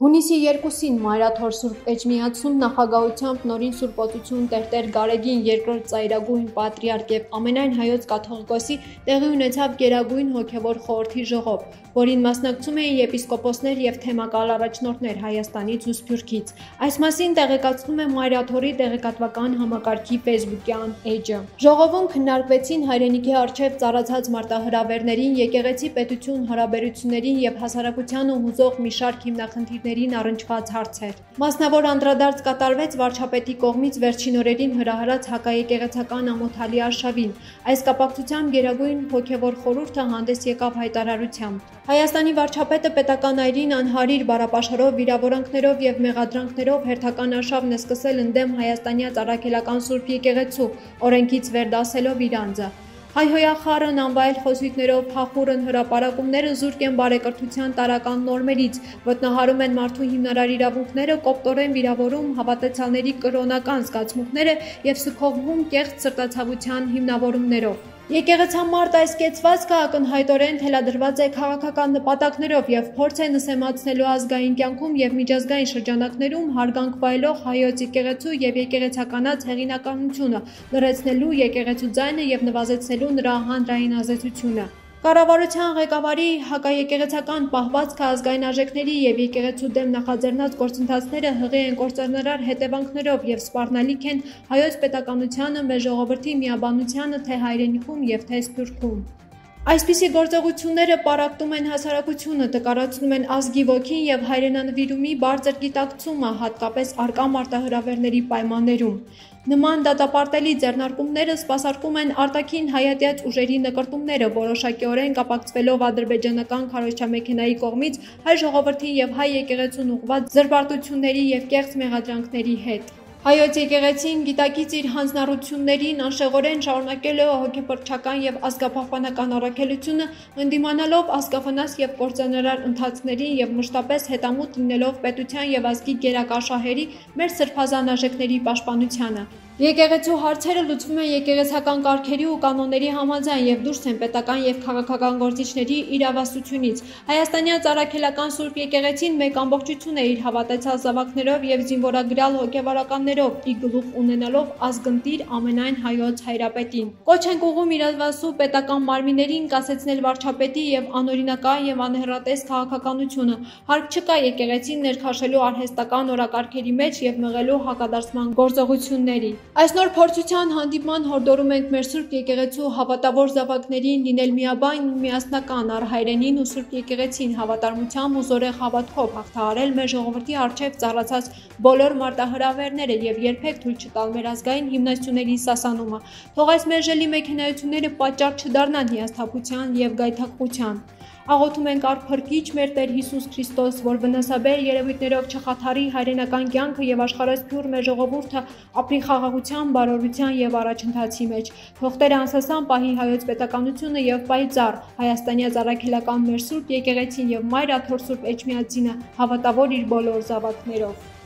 Հունիսի 2-ին Մայրաթոր Սուրբ Էջմիածուն նախագահությամբ նորին Սուրբօծություն Տերտեր Գարեգին II ծայրագույն պատրիարք եւ ամենայն հայոց կաթողիկոսի տեղի ունեցավ Գերագույն հոգևոր խորհրդի ժողով, որին մասնակցում էին եպիսկոպոսներ եւ թեմակալ առաջնորդներ Հայաստանից ու Սփյուռքից։ Այս մասին տեղեկացնում է Մայրաթորի տեղեկատվական համակարգի Facebook-յան էջը։ Ժողովում քննարկվեցին հայրենիքի առջև ծառացած մարտահրավերներին, եկեղեցի պետություն հարաբերություններին եւ հասարակությանը հուզող մի շարք հիմնախնդիրներին առնչված հարցեր։ Մասնավոր անդրադարձ կատարվեց վարչապետի կողմից վերջին օրերին հրահրած հակաեկեղեցական ամոթալի արշավին։ Այս կապակցությամբ Գերագույն հոգևոր խորհուրդը հանդես եկավ հայտարարությամբ։ Հայաստանի վարչապետը պետական այրին անհարիր բառապաշարով, վիրավորանքներով եւ մեղադրանքներով հերթական արշավն է սկսել ընդդեմ հայաստանյաց առաքելական Սուրբ եկեղեցու, օրենքից վերդասելով իր անձը։ Հայհոյախառն անվայել խոսույթներով փախուրն հրապարակումները զուրկ են բարեկրթության տարրական նորմերից, ոտնահարում են մարդու հիմնարար իրավունքները, կոպտորեն վիրավորում հավատացյալների կրոնական զգացմունքները եւ սքողվում կեղծ սրտացավության հիմնավորումներով։ Եկեղեցամարտ այս կեցվածքը ակնհայտորեն թելադրված է քաղաքական նպատակներով եւ փորձ է նսեմացնելու ազգային կյանքում եւ միջազգային շրջանակներում հարգանք վայելող հայոց եկեղեցու եւ եկեղեցականաց հեղինականությունը, լրացնելու եկեղեցու ձայնը եւ նվազեցնելու նրա հանրային ազդեցությունը։ Կառավարության ղեկավարի հակաեկեղեցական պահվածքը ազգային արժեքների եւ եկեղեցու դեմ նախաձեռնած գործընթացները հղի են կործանարար հետևանքներով եւ սպառնալիք են հայոց պետականությանը, մեր ժողովրդի միաբանությանը թե հայրենիքում եւ թե Սփյուռքում։ Այսպիսի գործողությունները պարակտում են հասարակությունը, տկարացնում են ազգի ոգին եւ հայրենանվիրումի բարձր գիտակցումը, հատկապես առկա մարտահրավերների պայմաններում։ Նման դատապարտելի ձեռնարկումները սպասարկում են արտաքին հայատյաց ուժերի նկրտումները, որոշակիորեն կապակցվելով ադրբեջանական քարոզչամեքենայի կողմից հայ ժողովրդի եւ հայ եկեղեցուն ուղղված զրպարտությունների եւ կեղծ մեղադրանքների հետ։ Հայոց եկեղեցին գիտակից իր հանձնառություններին անշեղորեն շարունակել է հոգեպրչական եւ ազգապահպանական առաքելությունը, ընդդիմանալով ազգավնաս եւ կործանարար ընթացքներին եւ մշտապես հետամուտ լինելով պետության եւ ազգի գերակաշահերի մեր սրբազան արժեքների պաշտպանությանը։ Եկեղեցու հարցերը լուծվում են եկեղեցական կարգերի ու կանոնների համաձայն եւ դուրս են պետական եւ քաղաքական գործիչների իրավասությունից։ Հայաստանյաց առաքելական Սուրբ եկեղեցին մեկ ամբողջություն է իր հավատացյալ զավակներով եւ զինվորագրալ հոգեվարականներով, ի գլուխ ունենալով ազգընտիր ամենայն հայոց հայրապետին։ Կոչ ենք ուղղում իրավասու պետական մարմիններին կասեցնել վարչապետի եւ անօրինական եւ անհեռատես քաղաքականությունը։ Հարկ չկա եկեղեցին ներքաշելու արհեստական օրակարգերի մեջ եւ մղելու հակադարձման գործողությունների։ Այս նոր փորձության հանդիպման հորդորում ենք մեր Սուրբ եկեղեցու հավատավոր զավակներին լինել միաբան, միասնական առ հայրենին ու Սուրբ եկեղեցին հավատարմությամբ ու զորեղ հավատքով հաղթահարել մեր ժողովրդի առջև ծառացած բոլոր մարտահրավերները եւ երբեք թույլ չտալ մեր ազգային հիմնասյուների սասանումը։ Թող այս մերժելի մեքենայությունները պատճառ չդառնան հիասթափության եւ գայթակղության։ Աղոթում ենք առ Փրկիչ մեր Տեր Հիսուս Քրիստոս, որ վնասաբեր երևույթներով չխաթարի հայրենական կյանքը եւ աշխարհասփյուռ մեր ժողովուրդը ապրի խաղաղության, բարօրության եւ առաջընթացի մեջ։ Թող Տերը անսասան պահի հայոց պետականությունը եւ պայծառ հայաստանյաց առաքելական մեր Սուրբ եկեղեցին եւ Մայրաթոր Սուրբ Էջմիածինը հավատավոր իր բոլոր զավակներով։